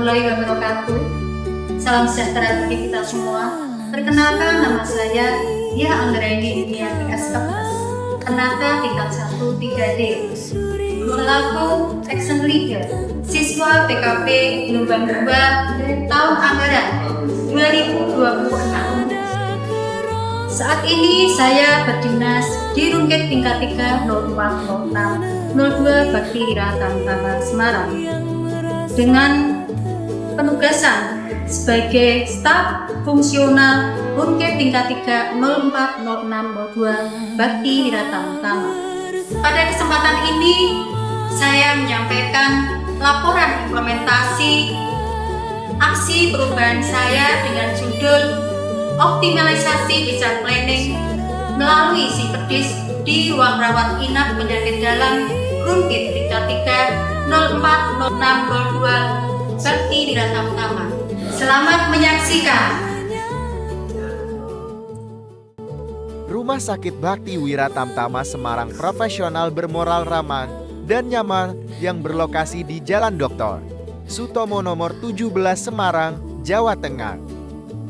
warahmatullahi wabarakatuh. Salam sejahtera bagi kita semua. Perkenalkan, nama saya Dia Anggraini Indiati SKS, Penata tingkat 1 3D, selaku Action Leader siswa PKP Gelombang 2 tahun anggaran 2026. Saat ini saya berdinas di Rungkit tingkat 3 04 06 02 Bakti Wira Tamtama Semarang dengan penugasan sebagai staf fungsional Rungkit tingkat 3 04 06 02 Bakti Wira Tamtama. Pada kesempatan ini saya menyampaikan laporan implementasi aksi perubahan saya dengan judul optimalisasi desa planning melalui Siperdis di ruang rawat inap penyakit dalam Rungkit tingkat 3 04 06 02 Bakti Wira Tamtama. Selamat menyaksikan. Rumah Sakit Bakti Wira Tamtama Semarang profesional, bermoral, ramah dan nyaman yang berlokasi di Jalan Dr. Sutomo nomor 17 Semarang, Jawa Tengah.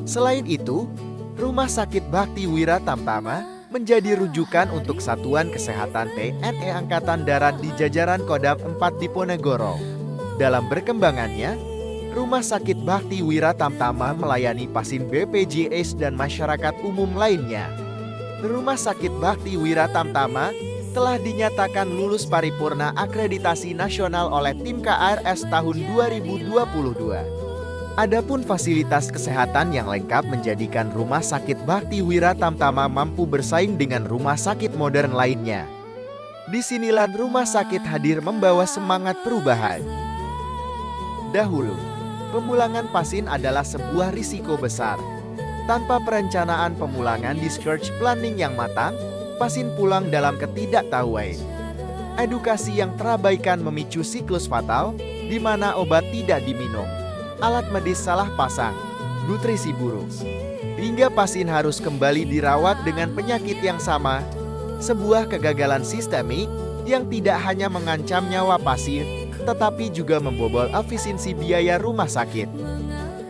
Selain itu, Rumah Sakit Bakti Wira Tamtama menjadi rujukan untuk Satuan Kesehatan TNI Angkatan Darat di jajaran Kodam 4 Diponegoro. Dalam perkembangannya, Rumah Sakit Bakti Wira Tamtama melayani pasien BPJS dan masyarakat umum lainnya. Rumah Sakit Bakti Wira Tamtama telah dinyatakan lulus paripurna akreditasi nasional oleh tim KRS tahun 2022. Adapun fasilitas kesehatan yang lengkap menjadikan Rumah Sakit Bakti Wira Tamtama mampu bersaing dengan rumah sakit modern lainnya. Disinilah rumah sakit hadir membawa semangat perubahan. Dahulu, pemulangan pasien adalah sebuah risiko besar. Tanpa perencanaan pemulangan discharge planning yang matang, pasien pulang dalam ketidaktahuan. Edukasi yang terabaikan memicu siklus fatal, di mana obat tidak diminum, alat medis salah pasang, nutrisi buruk, hingga pasien harus kembali dirawat dengan penyakit yang sama. Sebuah kegagalan sistemik yang tidak hanya mengancam nyawa pasien, tetapi juga membobol efisiensi biaya rumah sakit.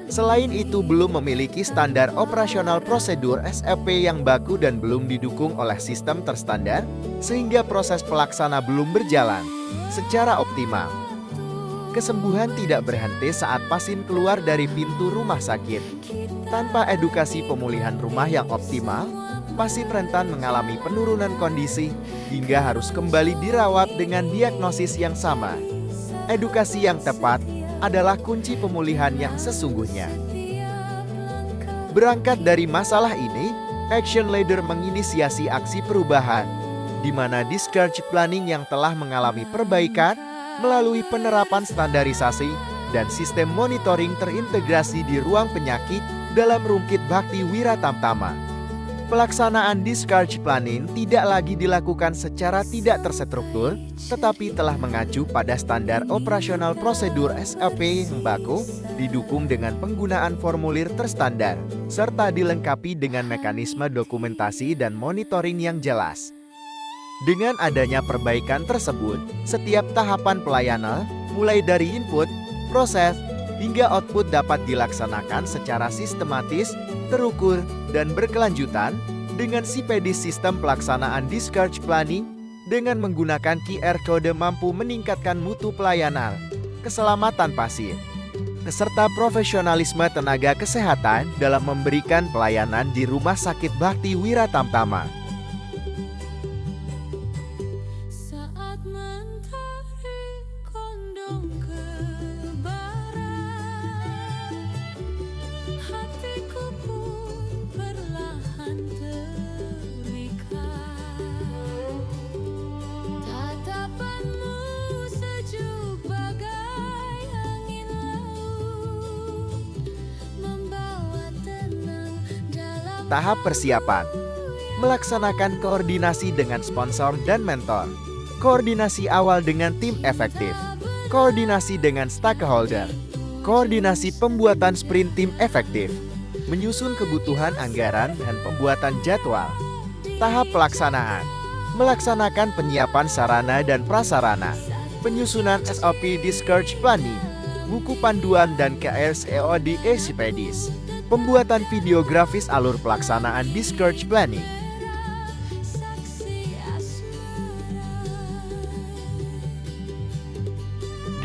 Selain itu, belum memiliki standar operasional prosedur SOP yang baku dan belum didukung oleh sistem terstandar, sehingga proses pelaksana belum berjalan secara optimal. Kesembuhan tidak berhenti saat pasien keluar dari pintu rumah sakit. Tanpa edukasi pemulihan rumah yang optimal, pasien rentan mengalami penurunan kondisi hingga harus kembali dirawat dengan diagnosis yang sama. Edukasi yang tepat adalah kunci pemulihan yang sesungguhnya. Berangkat dari masalah ini, Action Leader menginisiasi aksi perubahan, di mana discharge planning yang telah mengalami perbaikan melalui penerapan standarisasi dan sistem monitoring terintegrasi di ruang penyakit dalam Rungkit Bakti Wira Tamtama. Pelaksanaan discharge planning tidak lagi dilakukan secara tidak terstruktur, tetapi telah mengacu pada standar operasional prosedur SOP yang baku, didukung dengan penggunaan formulir terstandar, serta dilengkapi dengan mekanisme dokumentasi dan monitoring yang jelas. Dengan adanya perbaikan tersebut, setiap tahapan pelayanan, mulai dari input, proses, hingga output dapat dilaksanakan secara sistematis, terukur, dan berkelanjutan dengan Sipedis. Sistem pelaksanaan discharge planning dengan menggunakan QR Code mampu meningkatkan mutu pelayanan, keselamatan pasien, serta profesionalisme tenaga kesehatan dalam memberikan pelayanan di Rumah Sakit Bakti Wira Tamtama. Tahap persiapan: melaksanakan koordinasi dengan sponsor dan mentor, koordinasi awal dengan tim efektif, koordinasi dengan stakeholder, koordinasi pembuatan sprint tim efektif, menyusun kebutuhan anggaran dan pembuatan jadwal. Tahap pelaksanaan: melaksanakan penyiapan sarana dan prasarana, penyusunan SOP discharge planning, buku panduan dan KSEOD Esipedis, pembuatan video grafis alur pelaksanaan discharge planning,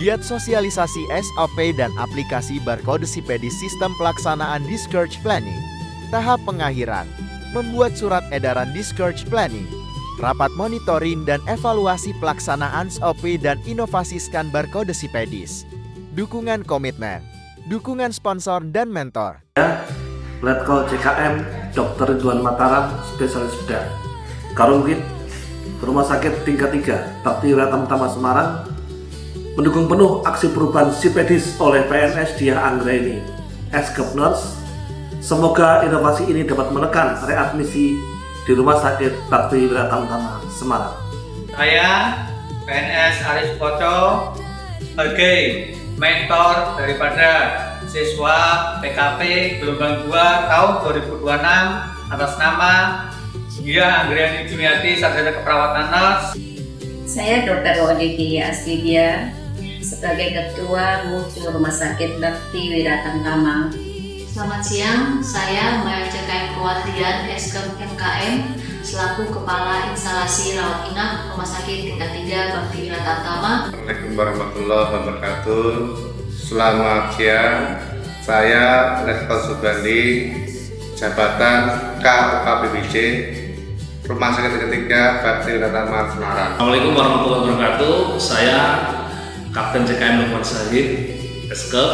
giat sosialisasi SOP dan aplikasi barcode Sipedis sistem pelaksanaan discharge planning. Tahap pengakhiran, membuat surat edaran discharge planning, rapat monitoring dan evaluasi pelaksanaan SOP dan inovasi scan barcode Sipedis. Dukungan komitmen, dukungan sponsor dan mentor. Letkol CKM Dr. Ridwan Mataram, spesialis bedah. Karungkit, Rumah Sakit tingkat 3, Bakti Wiratama Semarang, mendukung penuh aksi perubahan Sipedis oleh PNS Diah Anggraini, Eskepners. Semoga inovasi ini dapat menekan readmisi di Rumah Sakit Bakti Wiratama Semarang. Saya PNS Aris Koco sebagai mentor daripada siswa PKP gelombang 2 tahun 2026 atas nama Diah Anggraini Jumiati, sarjana keperawatan nurse. Saya Dr. Odiki Aslidia sebagai Ketua Mutu Rumah Sakit Bakti Wiratama. Selamat siang, saya Maya CKM Kewatrian Eskep MKM selaku Kepala Instalasi Rawat Inap Rumah Sakit tingkat 3 Bakti Wiratama. Assalamualaikum warahmatullahi wabarakatuh. Selamat siang, saya Letkol Subandi, jabatan KUKBBJ, Rumah Sakit ketiga Bakti Wiratama Semarang. Assalamualaikum warahmatullahi wabarakatuh. Saya Kapten CKM Lukman Syahid, Eskep,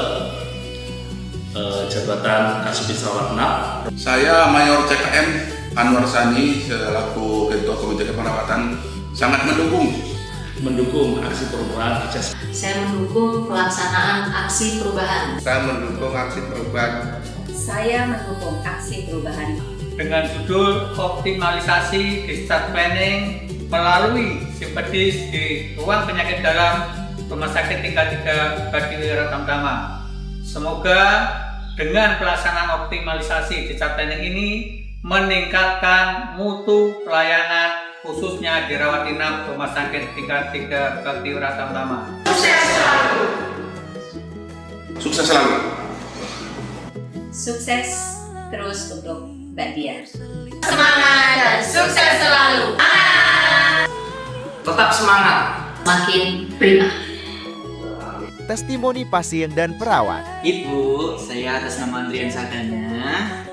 jabatan Kasubdit Rawat Inap. Saya Mayor CKM Anwar Sani selaku Ketua Komite Keperawatan sangat mendukung aksi perubahan ijazah. Saya mendukung pelaksanaan aksi perubahan. Saya mendukung aksi perubahan. Saya mendukung aksi perubahan. Dengan judul optimalisasi discharge planning melalui Sipedis di ruang penyakit dalam Rumah Sakit tingkat 3 Bakti Wiratama. Semoga dengan pelaksanaan optimalisasi discharge planning ini meningkatkan mutu pelayanan khususnya di rawat inap Rumah Sakit tingkat 3 Bakti Wiratama. Sukses selalu. Sukses terus untuk Mbak Diah. Semangat dan sukses selalu. Tetap semangat. Makin prima. Testimoni pasien dan perawat. Ibu, saya atas nama Andrian Sadana,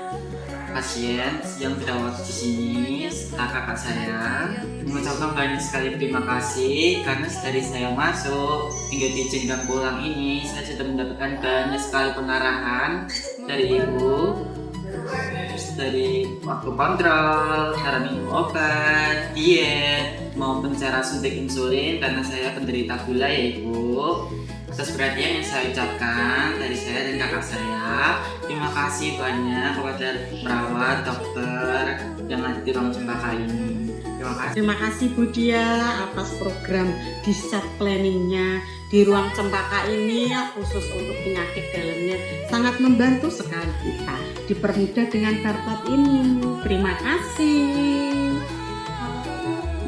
pasien yang dirawat di sini, kakak saya, mengucapkan banyak sekali terima kasih karena dari saya masuk hingga diizinkan pulang ini, saya sudah mendapatkan banyak sekali pengarahan dari ibu, dari waktu kontrol, cara minum obat, diet, maupun cara suntik insulin karena saya penderita gula ya ibu. Atas perhatian yang saya ucapkan dari saya dan kakak saya, terima kasih banyak kepada perawat, dokter yang ada di ruang cempaka ini. Terima kasih. Terima kasih Bu Diah atas program discharge planningnya di ruang cempaka ini khusus untuk penyakit dalamnya, sangat membantu sekali kita, dipermudah dengan barcode ini. Terima kasih.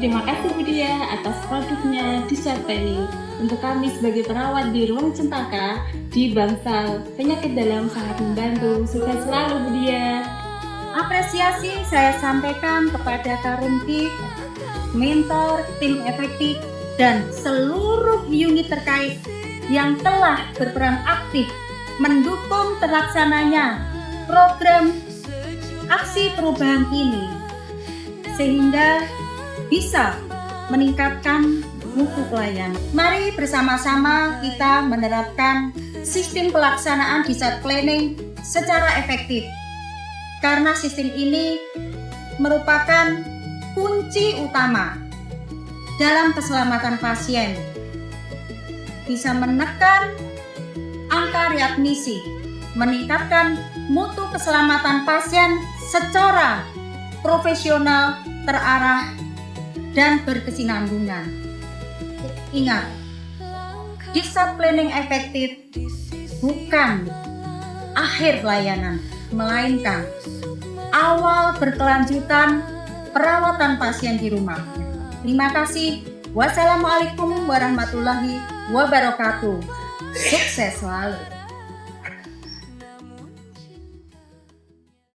Terima kasih Bu Diah atas produknya discharge planning. Untuk kami sebagai perawat di ruang cempaka di Bangsal penyakit dalam sangat membantu. Sukses selalu Bu Diah. Apresiasi saya sampaikan kepada Karunti, mentor, tim efektif, dan seluruh unit terkait yang telah berperan aktif mendukung terlaksananya program aksi perubahan ini sehingga bisa meningkatkan mutu pelayanan. Mari bersama-sama kita menerapkan sistem pelaksanaan discharge planning secara efektif. Karena sistem ini merupakan kunci utama dalam keselamatan pasien. Bisa menekan angka readmisi, meningkatkan mutu keselamatan pasien secara profesional, terarah, dan berkesinambungan. Ingat, discharge planning efektif bukan akhir pelayanan, melainkan awal berkelanjutan perawatan pasien di rumah. Terima kasih. Wassalamualaikum warahmatullahi wabarakatuh. Sukses selalu.